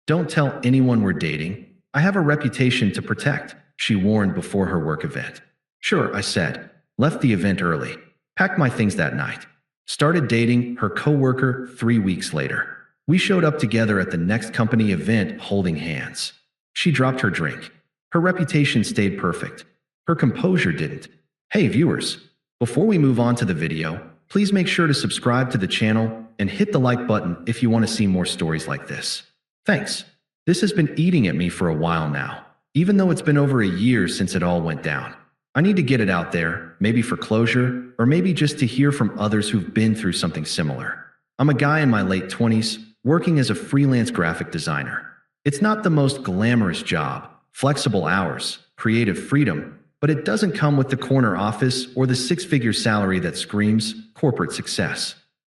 Don't tell anyone we're dating. I have a reputation to protect, she warned before her work event. Sure, I said. Left the event early. Packed my things that night. Started dating her coworker 3 weeks later. We showed up together at the next company event holding hands. She dropped her drink. Her reputation stayed perfect. Her composure didn't. Hey viewers, before we move on to the video, please make sure to subscribe to the channel and hit the like button if you want to see more stories like this. Thanks. This has been eating at me for a while now, even though it's been over a year since it all went down. I need to get it out there, maybe for closure, or maybe just to hear from others who've been through something similar. I'm a guy in my late 20s, working as a freelance graphic designer. It's not the most glamorous job, flexible hours, creative freedom, but it doesn't come with the corner office or the six-figure salary that screams corporate success.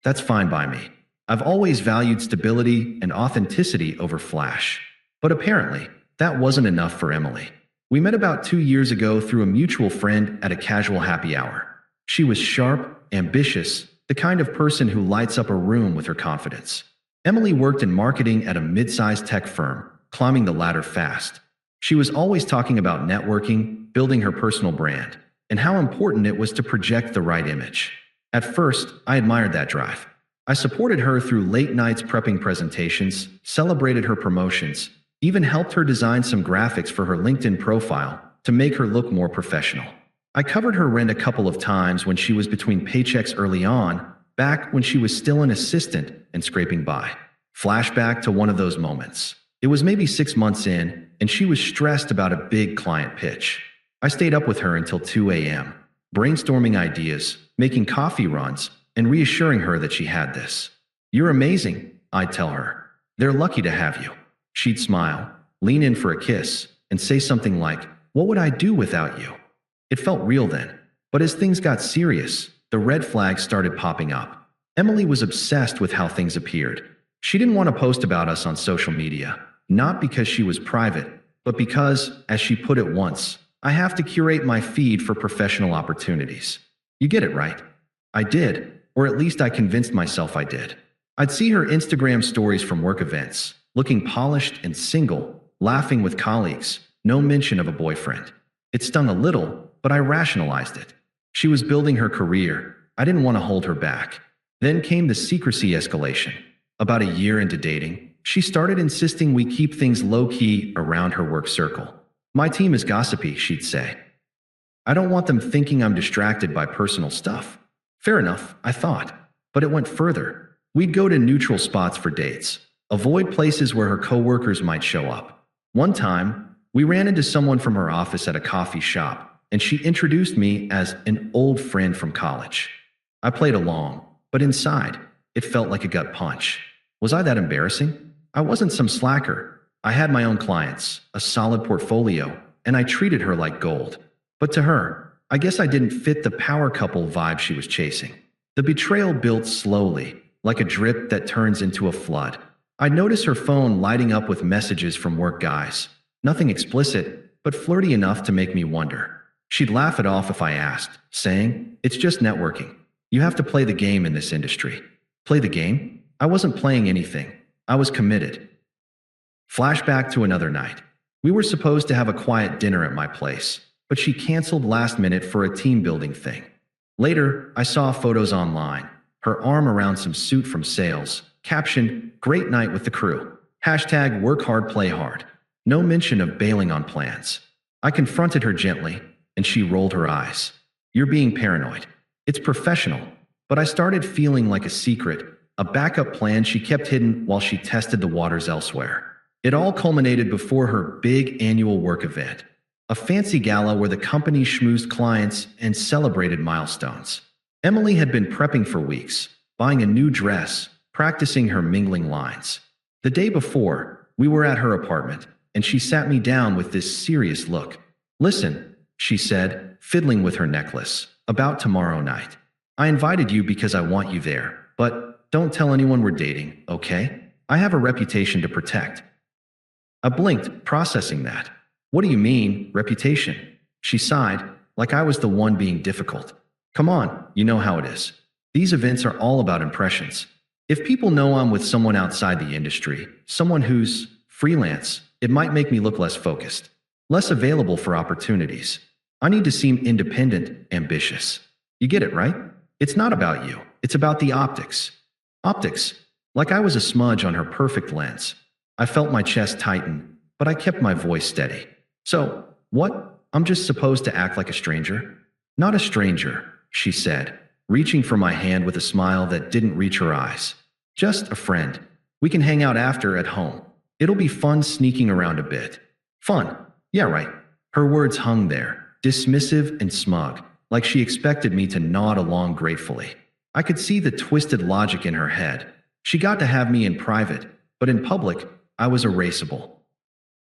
That's fine by me. I've always valued stability and authenticity over flash. But apparently, that wasn't enough for Emily. We met about 2 years ago through a mutual friend at a casual happy hour. She was sharp, ambitious, the kind of person who lights up a room with her confidence. Emily worked in marketing at a mid-sized tech firm, climbing the ladder fast. She was always talking about networking, building her personal brand, and how important it was to project the right image. At first, I admired that drive. I supported her through late nights prepping presentations, celebrated her promotions, even helped her design some graphics for her LinkedIn profile to make her look more professional. I covered her rent a couple of times when she was between paychecks early on, back when she was still an assistant and scraping by. Flashback to one of those moments. It was maybe 6 months in, and she was stressed about a big client pitch. I stayed up with her until 2 a.m., brainstorming ideas, making coffee runs, and reassuring her that she had this. You're amazing, I'd tell her. They're lucky to have you. She'd smile, lean in for a kiss, and say something like, what would I do without you? It felt real then. But as things got serious, the red flags started popping up. Emily was obsessed with how things appeared. She didn't want to post about us on social media, not because she was private, but because, as she put it once, I have to curate my feed for professional opportunities. You get it, right? I did, or at least I convinced myself I did. I'd see her Instagram stories from work events, looking polished and single, laughing with colleagues, no mention of a boyfriend. It stung a little, but I rationalized it. She was building her career. I didn't want to hold her back. Then came the secrecy escalation. About a year into dating, she started insisting we keep things low-key around her work circle. My team is gossipy, she'd say. I don't want them thinking I'm distracted by personal stuff. Fair enough, I thought. But it went further. We'd go to neutral spots for dates. Avoid places where her coworkers might show up. One time, we ran into someone from her office at a coffee shop, and she introduced me as an old friend from college. I played along, but inside, it felt like a gut punch. Was I that embarrassing? I wasn't some slacker. I had my own clients, a solid portfolio, and I treated her like gold. But to her, I guess I didn't fit the power couple vibe she was chasing. The betrayal built slowly, like a drip that turns into a flood. I'd notice her phone lighting up with messages from work guys. Nothing explicit, but flirty enough to make me wonder. She'd laugh it off if I asked, saying, it's just networking. You have to play the game in this industry. Play the game? I wasn't playing anything. I was committed. Flashback to another night. We were supposed to have a quiet dinner at my place, but she canceled last minute for a team-building thing. Later, I saw photos online, her arm around some suit from sales, captioned, great night with the crew. Hashtag work hard, play hard. No mention of bailing on plans. I confronted her gently, and she rolled her eyes. You're being paranoid. It's professional. But I started feeling like a secret, a backup plan she kept hidden while she tested the waters elsewhere. It all culminated before her big annual work event, a fancy gala where the company schmoozed clients and celebrated milestones. Emily had been prepping for weeks, buying a new dress, practicing her mingling lines. The day before, we were at her apartment, and she sat me down with this serious look. Listen, she said, fiddling with her necklace, about tomorrow night. I invited you because I want you there, but don't tell anyone we're dating, okay? I have a reputation to protect. I blinked, processing that. What do you mean, reputation? She sighed, like I was the one being difficult. Come on, you know how it is. These events are all about impressions. If people know I'm with someone outside the industry, someone who's Freelance, it might make me look less focused, less available for opportunities. I need to seem independent, ambitious. You get it, right? It's not about you. It's about the optics. Optics. Like I was a smudge on her perfect lens. I felt my chest tighten, but I kept my voice steady. So, what? I'm just supposed to act like a stranger? Not a stranger, she said, reaching for my hand with a smile that didn't reach her eyes. Just a friend. We can hang out after at home. It'll be fun sneaking around a bit. Fun. Yeah, right. Her words hung there, dismissive and smug, like she expected me to nod along gratefully. I could see the twisted logic in her head. She got to have me in private, but in public, I was erasable.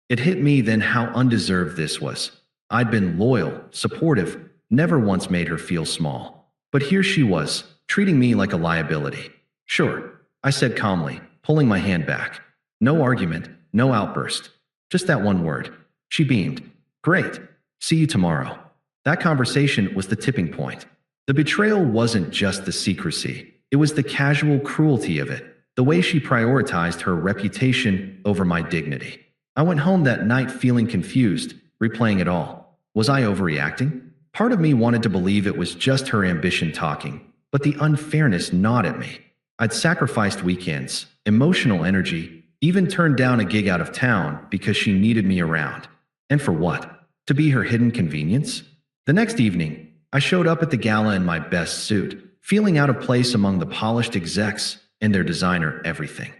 It hit me then how undeserved this was. I'd been loyal, supportive, never once made her feel small. But here she was, treating me like a liability. Sure, I said calmly, pulling my hand back. No argument, no outburst. Just that one word. She beamed. Great. See you tomorrow. That conversation was the tipping point. The betrayal wasn't just the secrecy. It was the casual cruelty of it, the way she prioritized her reputation over my dignity. I went home that night feeling confused, replaying it all. Was I overreacting? Part of me wanted to believe it was just her ambition talking, but the unfairness gnawed at me. I'd sacrificed weekends, emotional energy, even turned down a gig out of town because she needed me around. And for what? To be her hidden convenience? The next evening, I showed up at the gala in my best suit, feeling out of place among the polished execs and their designer everything.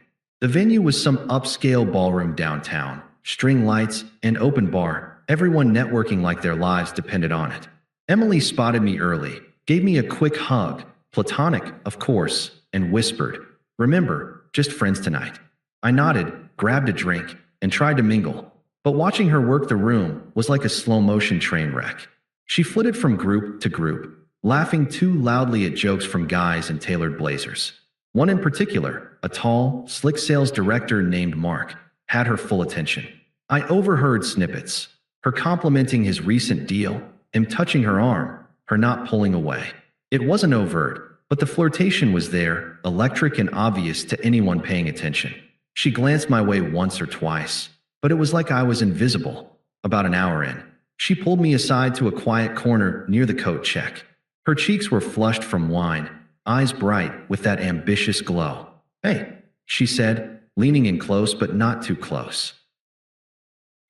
The venue was some upscale ballroom downtown, string lights and open bar, everyone networking like their lives depended on it. Emily spotted me early, gave me a quick hug, platonic, of course, and whispered, "Remember, just friends tonight." I nodded, grabbed a drink, and tried to mingle. But watching her work the room was like a slow-motion train wreck. She flitted from group to group, laughing too loudly at jokes from guys in tailored blazers. One in particular, a tall, slick sales director named Mark, had her full attention. I overheard snippets, her complimenting his recent deal, him touching her arm, her not pulling away. It wasn't overt, but the flirtation was there, electric and obvious to anyone paying attention. She glanced my way once or twice, but it was like I was invisible. About an hour in, she pulled me aside to a quiet corner near the coat check. Her cheeks were flushed from wine, eyes bright with that ambitious glow. "Hey," she said, leaning in close but not too close.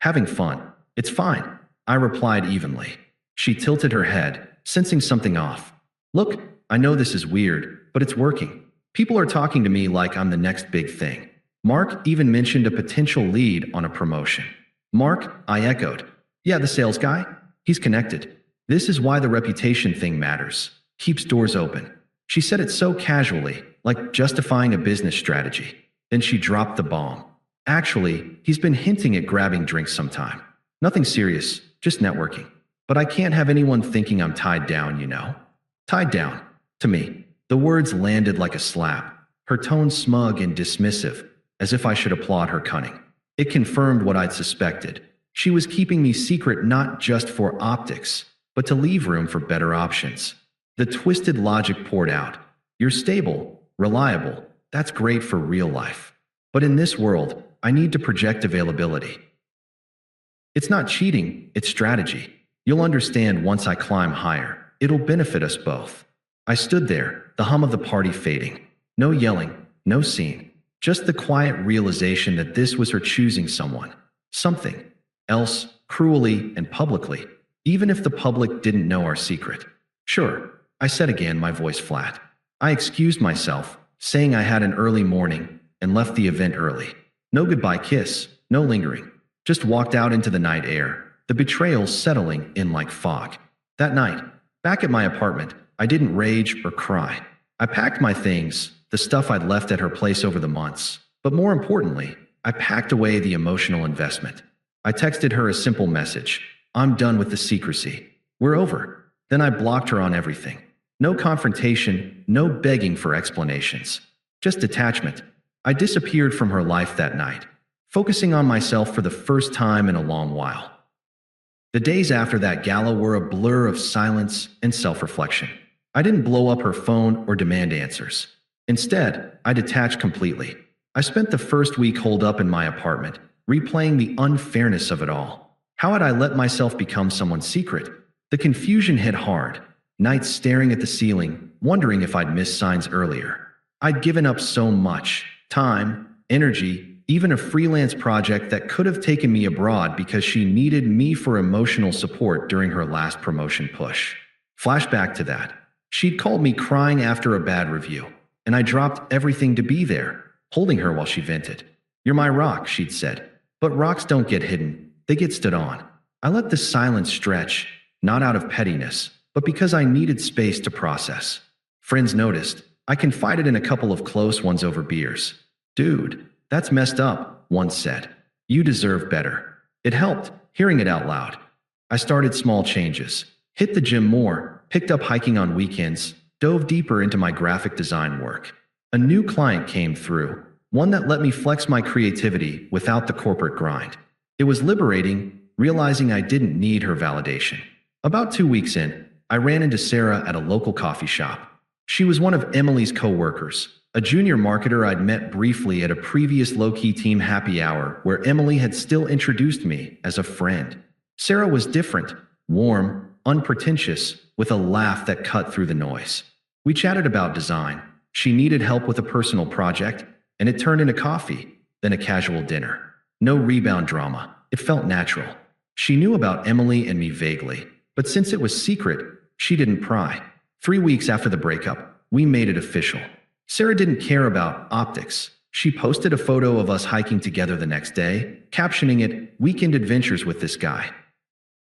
"Having fun. It's fine," I replied evenly. She tilted her head, sensing something off. "Look, I know this is weird, but it's working. People are talking to me like I'm the next big thing." Mark even mentioned a potential lead on a promotion. "Mark," I echoed. "Yeah, the sales guy? He's connected. This is why the reputation thing matters. Keeps doors open." She said it so casually, like justifying a business strategy. Then she dropped the bomb. "Actually, he's been hinting at grabbing drinks sometime. Nothing serious, just networking. But I can't have anyone thinking I'm tied down, you know." Tied down. To me, the words landed like a slap, her tone smug and dismissive, as if I should applaud her cunning. It confirmed what I'd suspected. She was keeping me secret not just for optics, but to leave room for better options. The twisted logic poured out. "You're stable, reliable. That's great for real life. But in this world, I need to project availability. It's not cheating, it's strategy. You'll understand once I climb higher. It'll benefit us both." I stood there, the hum of the party fading. No yelling, no scene. Just the quiet realization that this was her choosing someone. Something else, cruelly and publicly, even if the public didn't know our secret. "Sure," I said again, my voice flat. I excused myself, saying I had an early morning, and left the event early. No goodbye kiss, no lingering. Just walked out into the night air, the betrayal settling in like fog. That night, back at my apartment, I didn't rage or cry. I packed my things, the stuff I'd left at her place over the months. But more importantly, I packed away the emotional investment. I texted her a simple message. "I'm done with the secrecy. We're over." Then I blocked her on everything. No confrontation, no begging for explanations. Just detachment. I disappeared from her life that night, focusing on myself for the first time in a long while. The days after that gala were a blur of silence and self-reflection. I didn't blow up her phone or demand answers. Instead, I detached completely. I spent the first week holed up in my apartment, replaying the unfairness of it all. How had I let myself become someone's secret? The confusion hit hard. Nights staring at the ceiling, wondering if I'd missed signs earlier. I'd given up so much time, energy, even a freelance project that could have taken me abroad because she needed me for emotional support during her last promotion push. Flashback to that. She'd called me crying after a bad review, and I dropped everything to be there, holding her while she vented. "You're my rock," she'd said. But rocks don't get hidden, they get stood on. I let the silence stretch, not out of pettiness, but because I needed space to process. Friends noticed. I confided in a couple of close ones over beers. "Dude, that's messed up," one said. "You deserve better." It helped, hearing it out loud. I started small changes. Hit the gym more, picked up hiking on weekends, dove deeper into my graphic design work. A new client came through, one that let me flex my creativity without the corporate grind. It was liberating, realizing I didn't need her validation. About 2 weeks in, I ran into Sarah at a local coffee shop. She was one of Emily's co-workers, a junior marketer I'd met briefly at a previous low-key team happy hour where Emily had still introduced me as a friend. Sarah was different, warm, unpretentious, with a laugh that cut through the noise. We chatted about design. She needed help with a personal project, and it turned into coffee, then a casual dinner. No rebound drama. It felt natural. She knew about Emily and me vaguely, but since it was secret, she didn't pry. 3 weeks after the breakup, we made it official. Sarah didn't care about optics. She posted a photo of us hiking together the next day, captioning it, "Weekend adventures with this guy."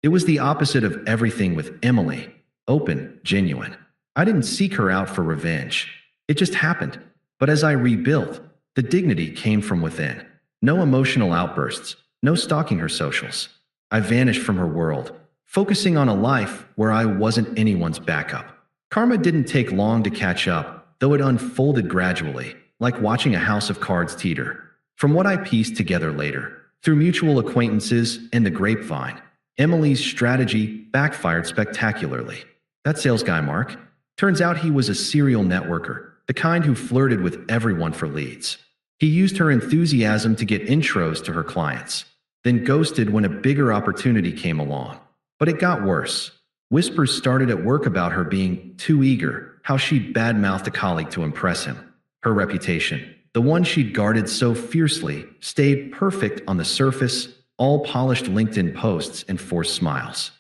It was the opposite of everything with Emily. Open, genuine. I didn't seek her out for revenge. It just happened. But as I rebuilt, the dignity came from within. No emotional outbursts, no stalking her socials. I vanished from her world, focusing on a life where I wasn't anyone's backup. Karma didn't take long to catch up, though it unfolded gradually, like watching a house of cards teeter. From what I pieced together later, through mutual acquaintances and the grapevine, Emily's strategy backfired spectacularly. That sales guy, Mark, turns out he was a serial networker, the kind who flirted with everyone for leads. He used her enthusiasm to get intros to her clients, then ghosted when a bigger opportunity came along. But it got worse. Whispers started at work about her being too eager, how she'd badmouthed a colleague to impress him. Her reputation, the one she'd guarded so fiercely, stayed perfect on the surface, all polished LinkedIn posts and forced smiles.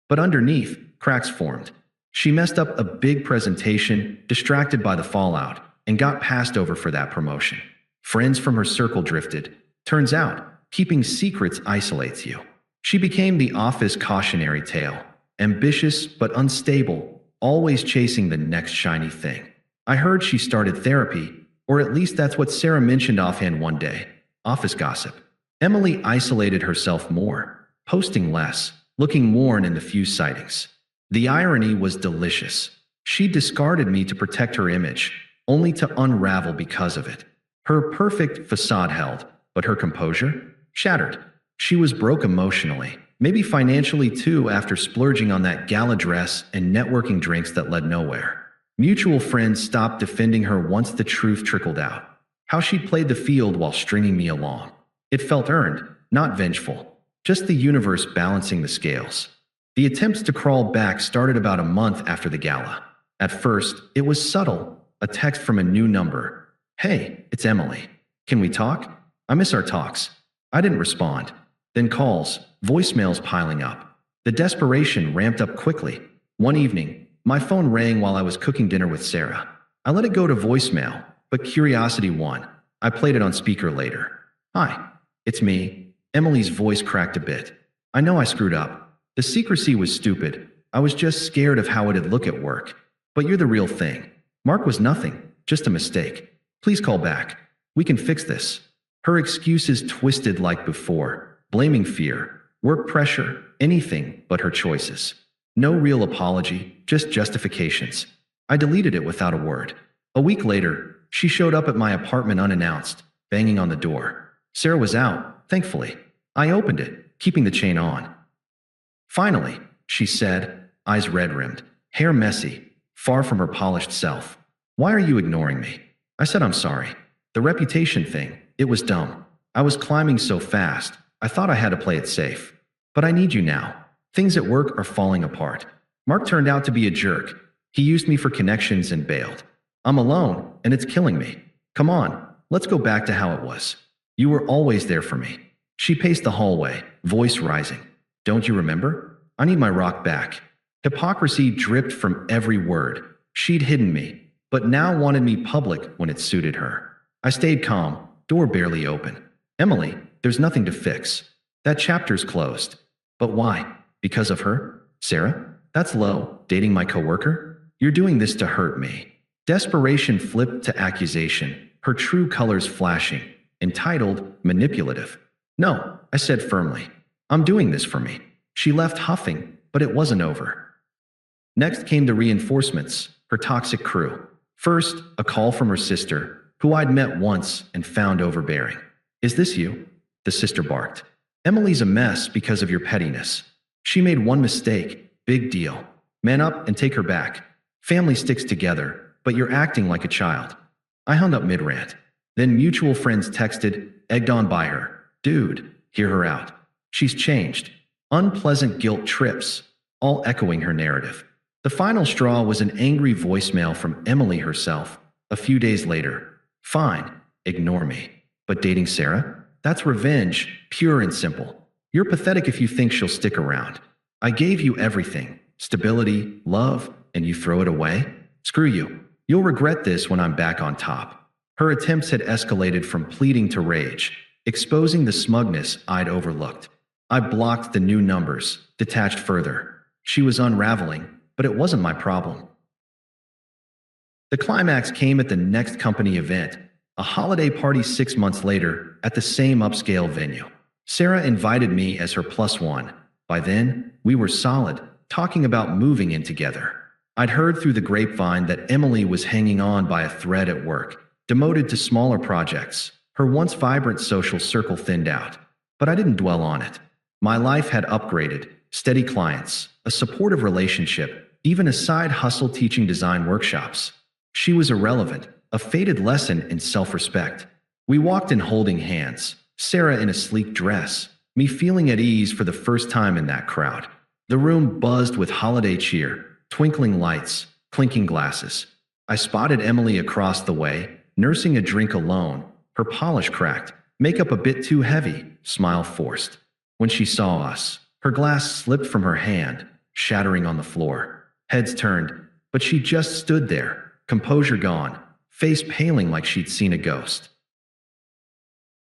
But underneath, cracks formed. She messed up a big presentation, distracted by the fallout, and got passed over for that promotion. Friends from her circle drifted. Turns out, keeping secrets isolates you. She became the office cautionary tale, ambitious but unstable, always chasing the next shiny thing. I heard she started therapy, or at least that's what Sarah mentioned offhand one day. Office gossip. Emily isolated herself more, posting less, looking worn in the few sightings. The irony was delicious. She discarded me to protect her image, only to unravel because of it. Her perfect facade held, but her composure? Shattered. She was broke emotionally, maybe financially too after splurging on that gala dress and networking drinks that led nowhere. Mutual friends stopped defending her once the truth trickled out. How she'd played the field while stringing me along. It felt earned, not vengeful. Just the universe balancing the scales. The attempts to crawl back started about a month after the gala. At first, it was subtle, a text from a new number. "Hey, it's Emily. Can we talk? I miss our talks." I didn't respond. Then calls, voicemails piling up. The desperation ramped up quickly. One evening, my phone rang while I was cooking dinner with Sarah. I let it go to voicemail, but curiosity won. I played it on speaker later. "Hi, it's me." Emily's voice cracked a bit. "I know I screwed up. The secrecy was stupid. I was just scared of how it'd look at work. But you're the real thing. Mark was nothing, just a mistake. Please call back. We can fix this." Her excuses twisted like before, blaming fear, work pressure, anything but her choices. No real apology, just justifications. I deleted it without a word. A week later, she showed up at my apartment unannounced, banging on the door. Sarah was out, thankfully. I opened it, keeping the chain on. "Finally," she said, eyes red-rimmed, hair messy, far from her polished self. "Why are you ignoring me?" I said I'm sorry. The reputation thing, it was dumb. I was climbing so fast, I thought I had to play it safe. But I need you now. Things at work are falling apart. Mark turned out to be a jerk. He used me for connections and bailed. I'm alone, and it's killing me. Come on, let's go back to how it was. You were always there for me. She paced the hallway, voice rising. Don't you remember? I need my rock back. Hypocrisy dripped from every word. She'd hidden me, but now wanted me public when it suited her. I stayed calm, door barely open. Emily, there's nothing to fix. That chapter's closed. But why? Because of her? Sarah? That's low. Dating my coworker? You're doing this to hurt me. Desperation flipped to accusation, her true colors flashing. Entitled, manipulative. No, I said firmly. I'm doing this for me. She left huffing, but it wasn't over. Next came the reinforcements, her toxic crew. First, a call from her sister, who I'd met once and found overbearing. Is this you? The sister barked. Emily's a mess because of your pettiness. She made one mistake. Big deal. Man up and take her back. Family sticks together, but you're acting like a child. I hung up mid-rant. Then mutual friends texted, egged on by her. Dude, hear her out. She's changed. Unpleasant guilt trips, all echoing her narrative. The final straw was an angry voicemail from Emily herself, a few days later. Fine, ignore me. But dating Sarah? That's revenge, pure and simple. You're pathetic if you think she'll stick around. I gave you everything, stability, love, and you throw it away? Screw you. You'll regret this when I'm back on top. Her attempts had escalated from pleading to rage, exposing the smugness I'd overlooked. I blocked the new numbers, detached further. She was unraveling, but it wasn't my problem. The climax came at the next company event, a holiday party 6 months later at the same upscale venue. Sarah invited me as her +1. By then, we were solid, talking about moving in together. I'd heard through the grapevine that Emily was hanging on by a thread at work, demoted to smaller projects. Her once vibrant social circle thinned out. But I didn't dwell on it. My life had upgraded, steady clients, a supportive relationship, even a side hustle teaching design workshops. She was irrelevant, a faded lesson in self-respect. We walked in holding hands, Sarah in a sleek dress, me feeling at ease for the first time in that crowd. The room buzzed with holiday cheer, twinkling lights, clinking glasses. I spotted Emily across the way, nursing a drink alone, her polish cracked, makeup a bit too heavy, smile forced. When she saw us, her glass slipped from her hand, shattering on the floor. Heads turned, but she just stood there, composure gone, face paling like she'd seen a ghost.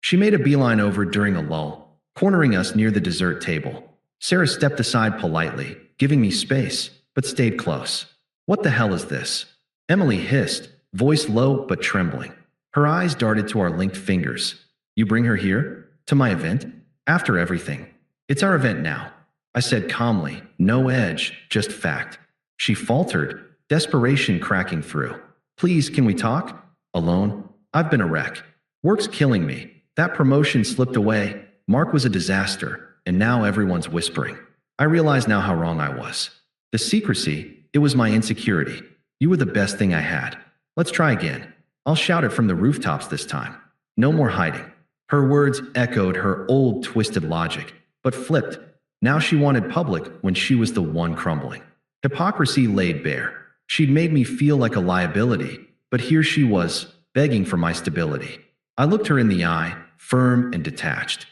She made a beeline over during a lull, cornering us near the dessert table. Sarah stepped aside politely, giving me space, but stayed close. What the hell is this? Emily hissed, voice low but trembling. Her eyes darted to our linked fingers. You bring her here? To my event? After everything. It's our event now. I said calmly, no edge, just fact. She faltered, desperation cracking through. Please, can we talk? Alone? I've been a wreck. Work's killing me. That promotion slipped away. Mark was a disaster, and now everyone's whispering. I realize now how wrong I was. The secrecy, it was my insecurity. You were the best thing I had. Let's try again. I'll shout it from the rooftops this time. No more hiding. Her words echoed her old twisted logic, but flipped. Now she wanted public when she was the one crumbling. Hypocrisy laid bare. She'd made me feel like a liability, but here she was, begging for my stability. I looked her in the eye, firm and detached.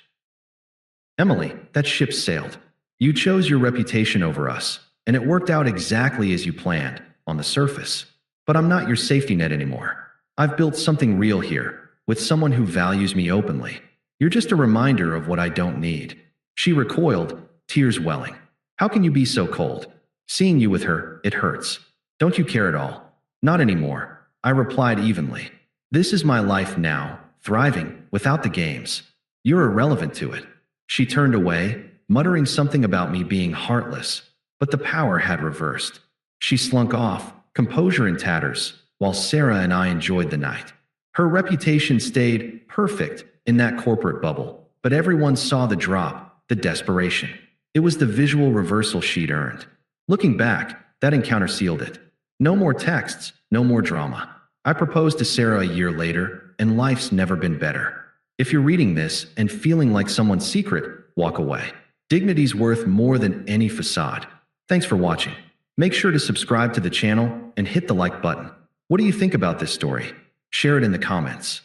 Emily, that ship sailed. You chose your reputation over us, and it worked out exactly as you planned, on the surface. But I'm not your safety net anymore. I've built something real here, with someone who values me openly. You're just a reminder of what I don't need. She recoiled, tears welling. How can you be so cold? Seeing you with her, it hurts. Don't you care at all? Not anymore. I replied evenly. This is my life now, thriving, without the games. You're irrelevant to it. She turned away, muttering something about me being heartless, but the power had reversed. She slunk off, composure in tatters, while Sarah and I enjoyed the night. Her reputation stayed perfect in that corporate bubble, but everyone saw the drop, the desperation. It was the visual reversal she'd earned. Looking back, that encounter sealed it. No more texts, no more drama. I proposed to Sarah a year later, and life's never been better. If you're reading this and feeling like someone's secret, walk away. Dignity's worth more than any facade. Thanks for watching. Make sure to subscribe to the channel and hit the like button. What do you think about this story? Share it in the comments.